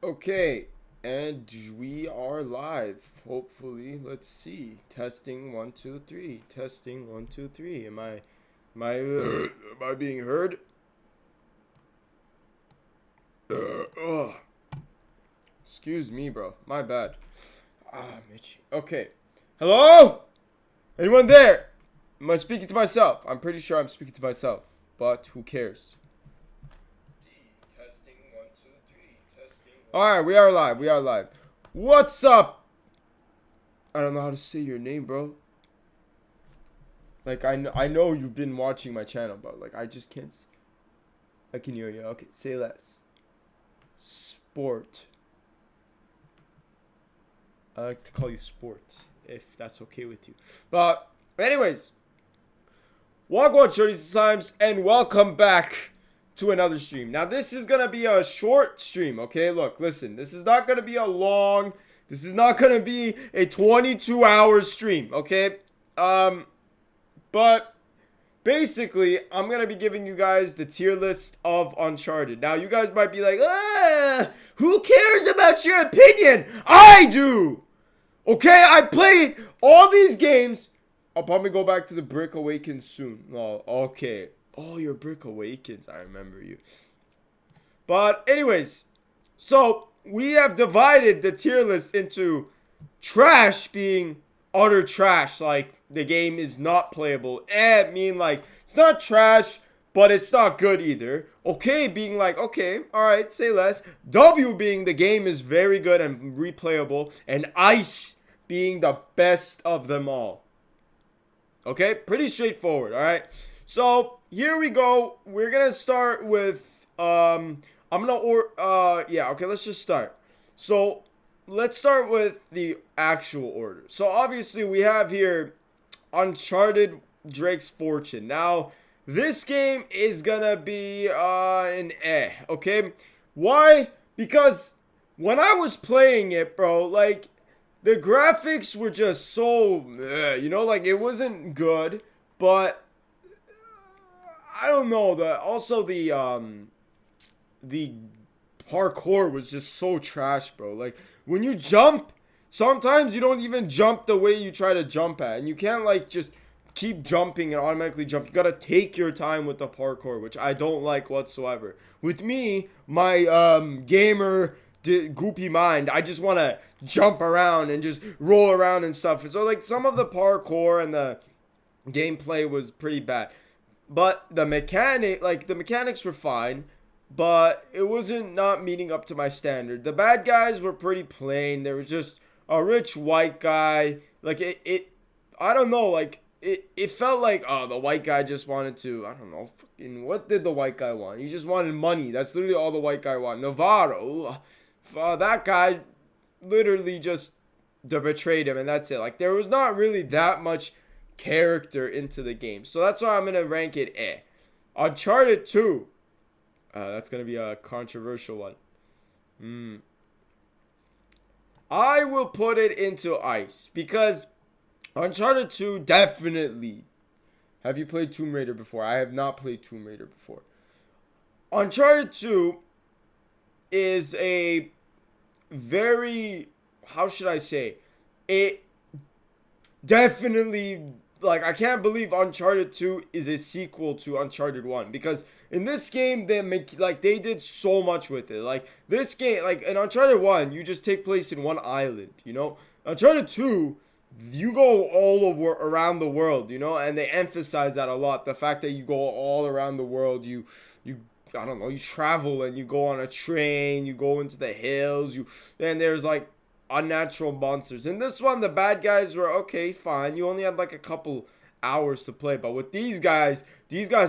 Okay, and we are live. Hopefully, let's see. Testing 1 2 3. Testing 1 2 3. Am I being heard? Ugh. Excuse me, bro. My bad. I'm itchy. Okay. Hello? Anyone there? Am I speaking to myself? I'm pretty sure I'm speaking to myself, but who cares? Testing 1 2 3. Testing. All right, we are live. We are live. What's up? I don't know how to say your name, bro. Like I know you've been watching my channel, but like I just can't. I can hear you. Okay, say less. Sport. I like to call you Sport, if that's okay with you. But anyways, Wagwan Shorties times, and welcome back to another stream. Now this is gonna be a short stream. Okay, look, listen. This is not gonna be a long. This is not gonna be a 22-hour stream. Okay. But basically, I'm going to be giving you guys the tier list of Uncharted. Now, you guys might be like, who cares about your opinion? I do! Okay, I played all these games. I'll probably go back to the Brick Awakens soon. Oh, okay. Oh, your Brick Awakens. I remember you. But anyways, so we have divided the tier list into trash being utter trash, like the game is not playable. Mean like it's not trash, but it's not good either. Okay, being like okay, all right, say less. W being the game is very good and replayable, and ice being the best of them all. Okay, pretty straightforward. All right, so here we go. We're gonna start with I'm gonna yeah, okay, let's just start. So let's start with the actual order. So obviously we have here Uncharted Drake's Fortune. Now, this game is gonna be an okay? Why? Because when I was playing it, bro, like the graphics were just so like it wasn't good, but I don't know, the parkour was just so trash, bro. Like when you jump, sometimes you don't even jump the way you try to jump at, and you can't like just keep jumping and automatically jump. You gotta take your time with the parkour, which I don't like whatsoever. With me, my gamer goopy mind, I just want to jump around and just roll around and stuff. So like some of the parkour and the gameplay was pretty bad, but the mechanics were fine, but it wasn't not meeting up to my standard. The bad guys were pretty plain. There was just a rich white guy. Like it I don't know, like it felt like the white guy just wanted to, I don't know, fucking what did the white guy want? He just wanted money. That's literally all the white guy wanted. Navarro, that guy literally just betrayed him, and that's it. Like there was not really that much character into the game. So that's why I'm gonna rank it A. Uncharted 2. That's gonna be a controversial one. I will put it into ice because Uncharted 2 definitely. Have you played Tomb Raider before? I have not played Tomb Raider before. Uncharted 2 is a very, how should I say? It definitely, like, I can't believe Uncharted 2 is a sequel to Uncharted 1, because in this game they did so much with it. Like this game, like in Uncharted 1, you just take place in one island, Uncharted 2, you go around the world, and they emphasize that a lot. The fact that you go all around the world, you I don't know, you travel and you go on a train, you go into the hills, and there's like unnatural monsters. In this one, the bad guys were okay, fine. You only had like a couple hours to play, but with these guys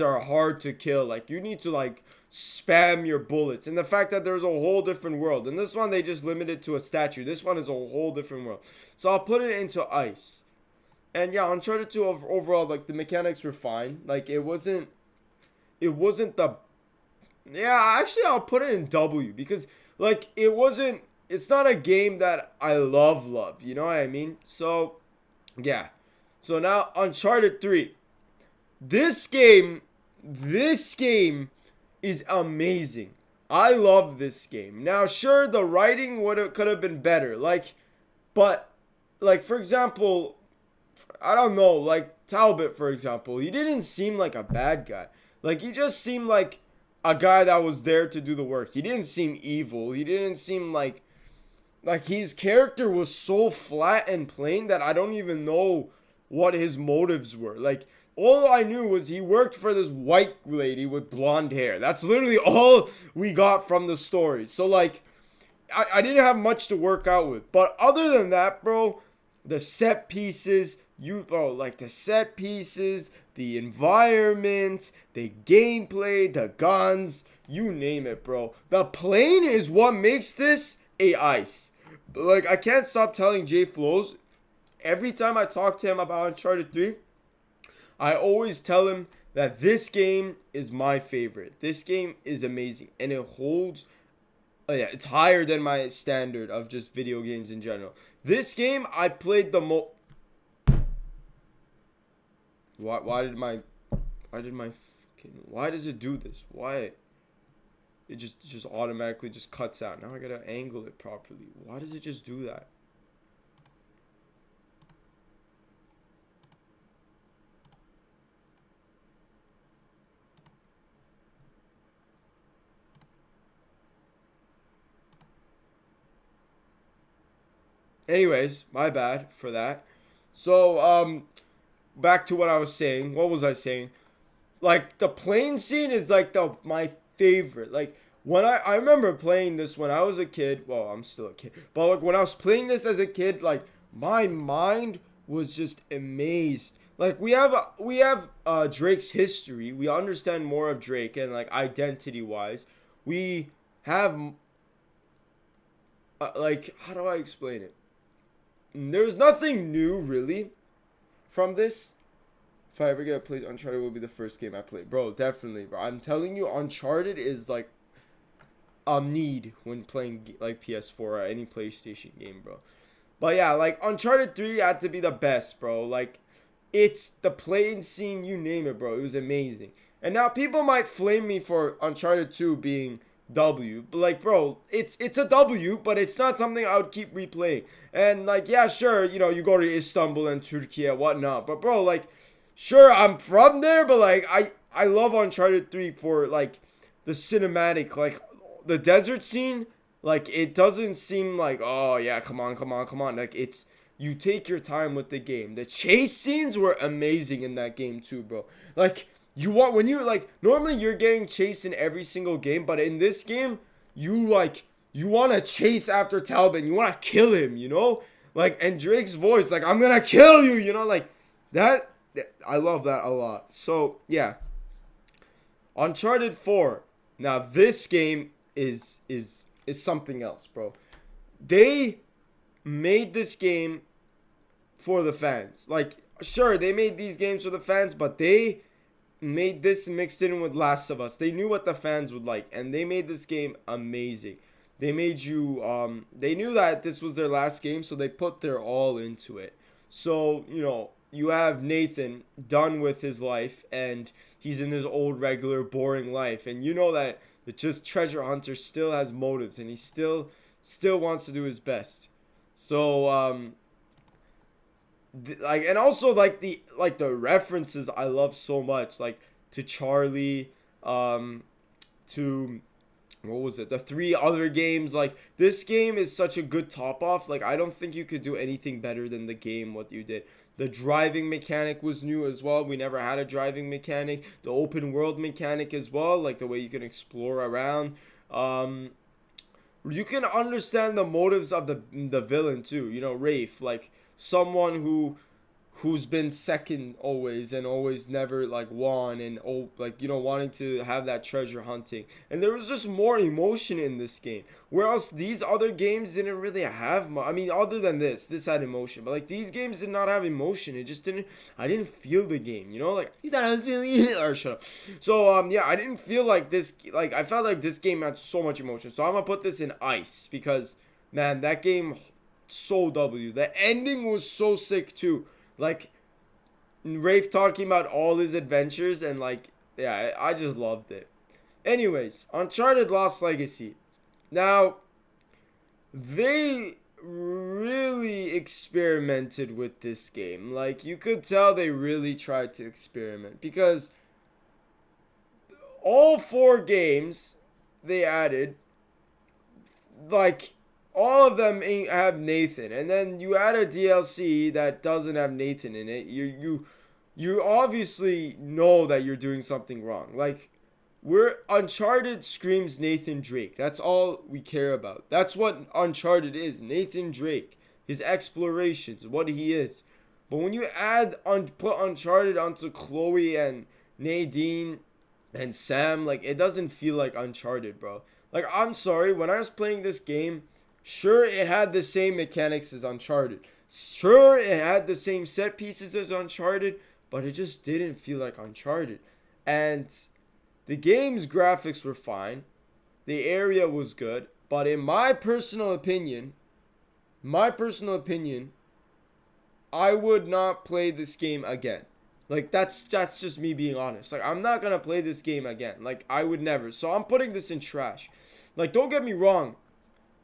are hard to kill. Like you need to like spam your bullets, and the fact that there's a whole different world. In this one, they just limited to a statue. This one is a whole different world. So I'll put it into ice. And yeah, Uncharted 2 overall, like the mechanics were fine. Like it wasn't the, yeah, actually I'll put it in W, because like it's not a game that I love, you know what I mean? So yeah. So now Uncharted 3. This game is amazing. I love this game. Now, sure, the writing could have been better. But like for example, I don't know, like Talbot, for example, he didn't seem like a bad guy. Like he just seemed like a guy that was there to do the work. He didn't seem evil. He didn't seem like his character was so flat and plain that I don't even know what his motives were. Like all I knew was he worked for this white lady with blonde hair. That's literally all we got from the story. So like I didn't have much to work out with. But other than that, bro, the set pieces, like the set pieces, the environment, the gameplay, the guns, you name it, bro. The plane is what makes this a ice. Like I can't stop telling Jay Flows every time I talk to him about Uncharted 3, I always tell him that this game is my favorite. This game is amazing and it holds it's higher than my standard of just video games in general. This game I played the most. Why does it do this? Why? It just automatically just cuts out. Now I gotta angle it properly. Why does it just do that? Anyways, my bad for that. So, back to what I was saying. What was I saying? Like the plane scene is like my favorite. Like when I remember playing this when I was a kid. Well, I'm still a kid, but like when I was playing this as a kid, like my mind was just amazed. Like we have Drake's history. We understand more of Drake and like identity wise. We have like how do I explain it? There's nothing new really from this. If I ever get to play Uncharted, it will be the first game I play. Bro, definitely, bro. I'm telling you, Uncharted is like a need when playing like PS4 or any PlayStation game, bro. But yeah, like Uncharted 3 had to be the best, bro. Like it's the plane scene, you name it, bro. It was amazing. And now people might flame me for Uncharted 2 being W, but like, bro, it's a W, but it's not something I would keep replaying. And like, yeah, sure, you know, you go to Istanbul and Turkey and whatnot, but bro, like, sure, I'm from there, but like, I love Uncharted 3 for like the cinematic, like the desert scene. Like, it doesn't seem like, oh yeah, come on, come on, come on. Like, it's you take your time with the game. The chase scenes were amazing in that game too, bro. Like you want when you like normally you're getting chased in every single game, but in this game, you want to chase after Talbot, you want to kill him, you know? Like and Drake's voice, like I'm gonna kill you, you know, like that. I love that a lot. So yeah, Uncharted 4. Now this game is something else, bro. They made this game for the fans. Like sure, they made these games for the fans, but they made this mixed in with Last of Us. They knew what the fans would like, and they made this game amazing. They made you they knew that this was their last game, so they put their all into it. So, you know, you have Nathan done with his life and he's in his old regular boring life, and you know that the just treasure hunter still has motives and he still wants to do his best. So like and also like the references I love so much, like to Charlie, to what was it, the three other games. Like this game is such a good top off. Like I don't think you could do anything better than the game what you did. The driving mechanic was new as well. We never had a driving mechanic. The open world mechanic as well, like the way you can explore around. You can understand the motives of the villain too. You know, Rafe, like someone who's been second always and always never like won, and like, you know, wanting to have that treasure hunting. And there was just more emotion in this game, whereas these other games didn't really have I mean, other than this had emotion, but like these games did not have emotion. It just didn't. I didn't feel the game, you know, like you thought I was feeling it, or shut up. So yeah, I didn't feel like this. Like I felt like this game had so much emotion. So I'm gonna put this in ice because man, that game so W. The ending was so sick too. Like Rafe talking about all his adventures, and like, yeah, I just loved it. Anyways, Uncharted Lost Legacy. Now, they really experimented with this game. Like, you could tell they really tried to experiment because all 4 games they added, like, all of them have Nathan, and then you add a DLC that doesn't have Nathan in it. You obviously know that you're doing something wrong. Like, we're Uncharted screams Nathan Drake. That's all we care about. That's what Uncharted is. Nathan Drake, his explorations, what he is. But when you put Uncharted onto Chloe and Nadine and Sam, like, it doesn't feel like Uncharted, bro. Like, I'm sorry, when I was playing this game, sure, it had the same mechanics as Uncharted. Sure, it had the same set pieces as Uncharted, but it just didn't feel like Uncharted. And the game's graphics were fine. The area was good. But in my personal opinion, I would not play this game again. Like, that's just me being honest. Like, I'm not gonna play this game again. Like, I would never. So I'm putting this in trash. Like, don't get me wrong.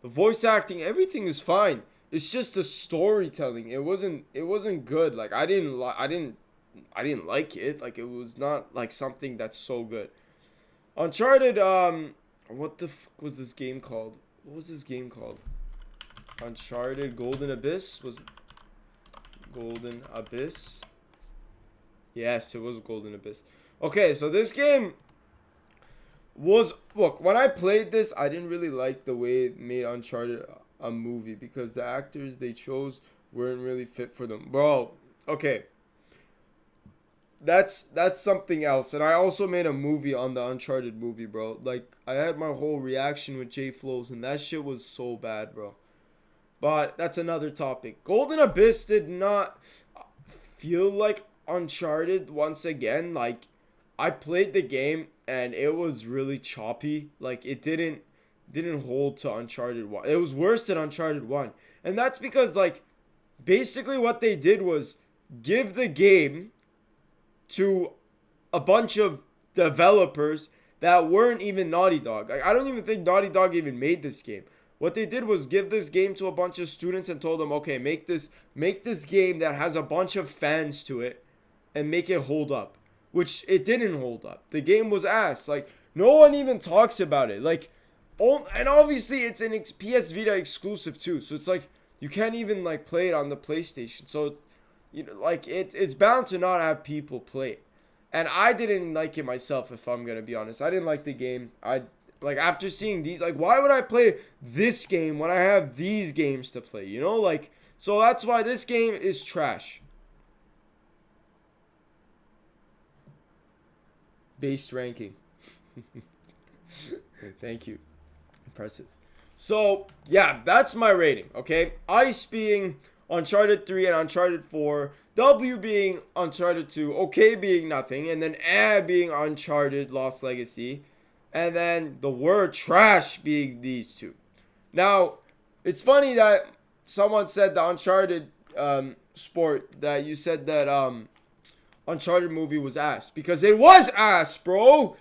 The voice acting, everything is fine. It's just the storytelling. It wasn't good. Like, I didn't like it. Like, it was not like something that's so good. Uncharted, what the fuck was this game called? What was this game called? Uncharted Golden Abyss? Was Golden Abyss? Yes, it was Golden Abyss. Okay, so this game was, look, when I played this, I didn't really like the way it made Uncharted a movie because the actors they chose weren't really fit for them. Bro, okay. That's something else. And I also made a movie on the Uncharted movie, bro. Like, I had my whole reaction with Jay Flows, and that shit was so bad, bro. But that's another topic. Golden Abyss did not feel like Uncharted once again. Like, I played the game and it was really choppy. Like, it didn't hold to Uncharted 1. It was worse than Uncharted 1. And that's because, like, basically what they did was give the game to a bunch of developers that weren't even Naughty Dog. Like, I don't even think Naughty Dog even made this game. What they did was give this game to a bunch of students and told them, okay, make this game that has a bunch of fans to it and make it hold up. Which it didn't hold up. The game was ass. Like, no one even talks about it. Like, and obviously it's an PS Vita exclusive too. So it's like, you can't even like play it on the PlayStation. So, you know, like, it's bound to not have people play it. And I didn't like it myself, if I'm gonna be honest. I didn't like the game. Like, after seeing these, like, why would I play this game when I have these games to play? You know, like, so that's why this game is trash. Based ranking. Thank you. Impressive. So, yeah, that's my rating, okay? Ice being Uncharted 3 and Uncharted 4. W being Uncharted 2. Okay being nothing. And then being Uncharted Lost Legacy. And then the word trash being these two. Now, it's funny that someone said the Uncharted sport, that you said that Uncharted movie was ass. Because it was ass, bro.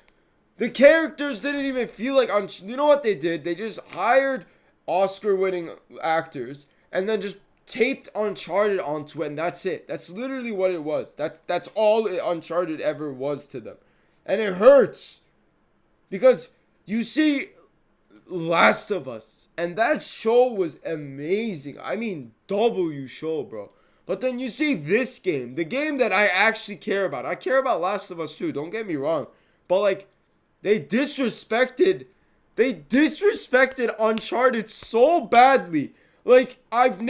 The characters didn't even feel like you know what they did? They just hired Oscar-winning actors and then just taped Uncharted onto it, and that's it. That's literally what it was. That's all Uncharted ever was to them. And it hurts. Because you see Last of Us, and that show was amazing. I mean, W show, bro. But then you see this game, the game that I actually care about. I care about Last of Us too, don't get me wrong. But, like, they disrespected Uncharted so badly. Like, I'm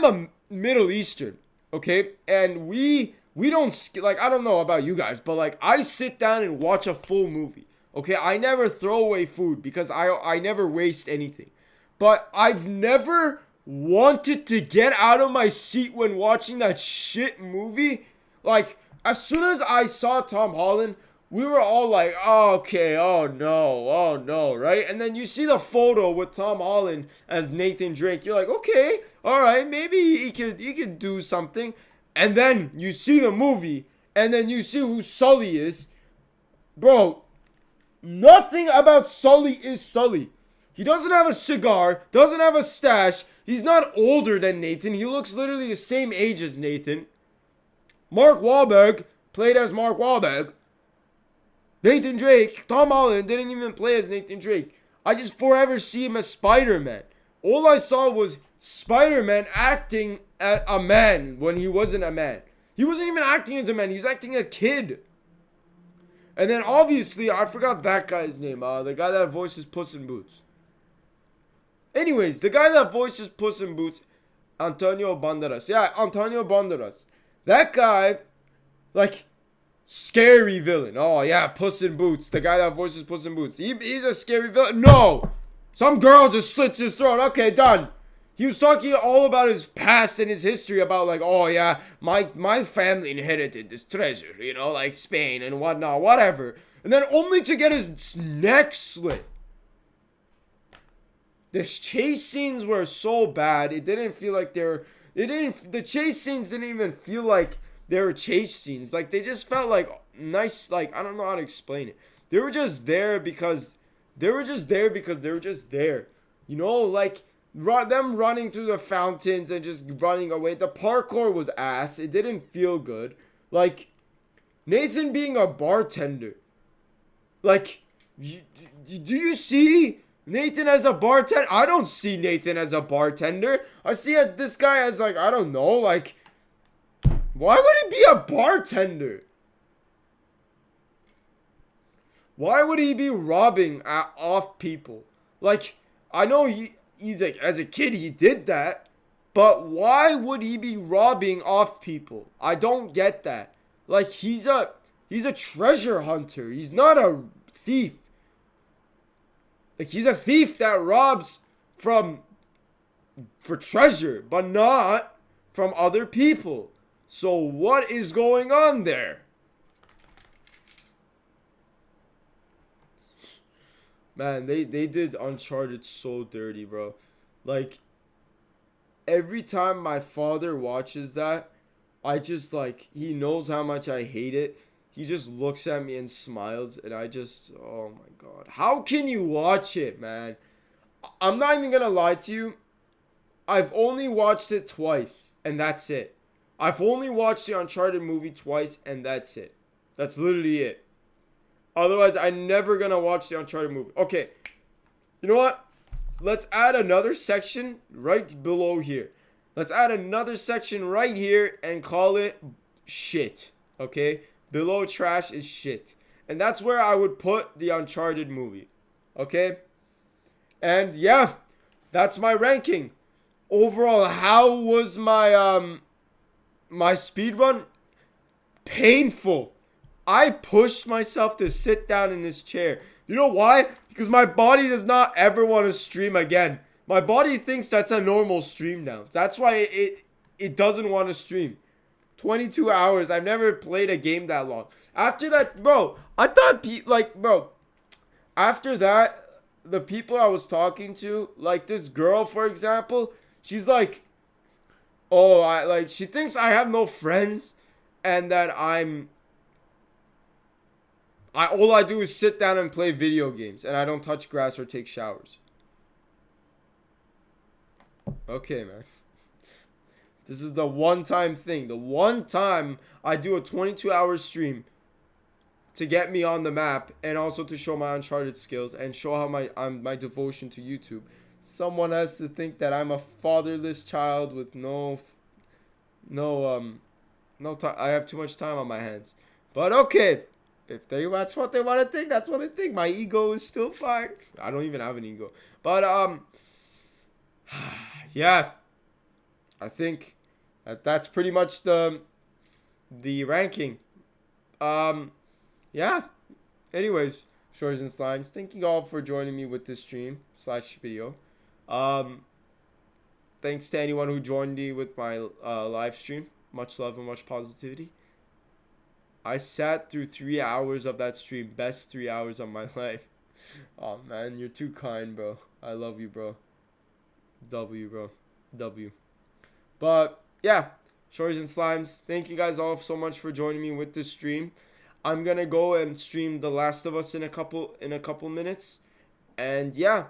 a Middle Eastern, okay? And we don't, like, I don't know about you guys, but, like, I sit down and watch a full movie, okay? I never throw away food because I never waste anything. But I've never wanted to get out of my seat when watching that shit movie. Like, as soon as I saw Tom Holland, we were all like, oh, okay, oh no, right? And then you see the photo with Tom Holland as Nathan Drake. You're like, okay, all right, maybe he could do something. And then you see the movie, and then you see who Sully is. Bro, Nothing about Sully is Sully. He doesn't have a cigar, doesn't have a stash. He's not older than Nathan. He looks literally the same age as Nathan. Mark Wahlberg played as Mark Wahlberg. Nathan Drake, Tom Holland didn't even play as Nathan Drake. I just forever see him as Spider-Man. All I saw was Spider-Man acting as a man when he wasn't a man. He wasn't even acting as a man. He was acting a kid. And then obviously, I forgot that guy's name. The guy that voices Puss in Boots. Anyways, the guy that voices Puss in Boots, Antonio Banderas. Yeah, Antonio Banderas. That guy, like, scary villain. Oh, yeah, Puss in Boots. The guy that voices Puss in Boots. He's a scary villain. No! Some girl just slits his throat. Okay, done. He was talking all about his past and his history about, like, oh, yeah, my family inherited this treasure, you know, like Spain and whatnot, whatever. And then only to get his neck slit. The chase scenes were so bad. It didn't feel like the chase scenes didn't even feel like they were chase scenes. Like, they just felt like nice, like, I don't know how to explain it. They were just there because they were just there. You know, like, them running through the fountains and just running away. The parkour was ass. It didn't feel good. Like, Nathan being a bartender. Like, do you see Nathan as a bartender? I don't see Nathan as a bartender. I see this guy as, like, I don't know, like, why would he be a bartender? Why would he be robbing off people? Like, I know he's like, as a kid he did that, but why would he be robbing off people? I don't get that. Like, he's a treasure hunter. He's not a thief. Like, he's a thief that robs for treasure, but not from other people. So what is going on there? Man, they did Uncharted so dirty, bro. Like, every time my father watches that, I just, like, he knows how much I hate it. He just looks at me and smiles, and I just, oh my god. How can you watch it, man? I'm not even gonna lie to you. I've only watched it twice, and that's it. I've only watched the Uncharted movie twice, and that's it. That's literally it. Otherwise, I'm never gonna watch the Uncharted movie. Okay, you know what? Let's add another section right below here. Let's add another section right here and call it shit. Okay? Below trash is shit. And that's where I would put the Uncharted movie. Okay? And yeah, that's my ranking. Overall, how was my my speed run? Painful. I pushed myself to sit down in this chair. You know why? Because my body does not ever want to stream again. My body thinks that's a normal stream now. That's why it doesn't want to stream. 22 hours. I've never played a game that long. After that, bro, I thought, bro, after that, the people I was talking to, like this girl, for example, she's like, oh, she thinks I have no friends and that all I do is sit down and play video games, and I don't touch grass or take showers. Okay, man. This is the one-time thing. The one time I do a 22-hour stream to get me on the map, and also to show my Uncharted skills and show how my devotion to YouTube. Someone has to think that I'm a fatherless child with I have too much time on my hands. But okay. If that's what they want to think, that's what I think. My ego is still fine. I don't even have an ego. But, yeah. I think that's pretty much the ranking. Yeah. Anyways, Shorties and Slimes, thank you all for joining me with this stream / video. Thanks to anyone who joined me with my live stream. Much love and much positivity. I sat through 3 hours of that stream. Best 3 hours of my life. Oh, man. You're too kind, bro. I love you, bro. W, bro. W. But, yeah. Shorties and Slimes, thank you guys all so much for joining me with this stream. I'm gonna go and stream The Last of Us in a couple minutes. And yeah,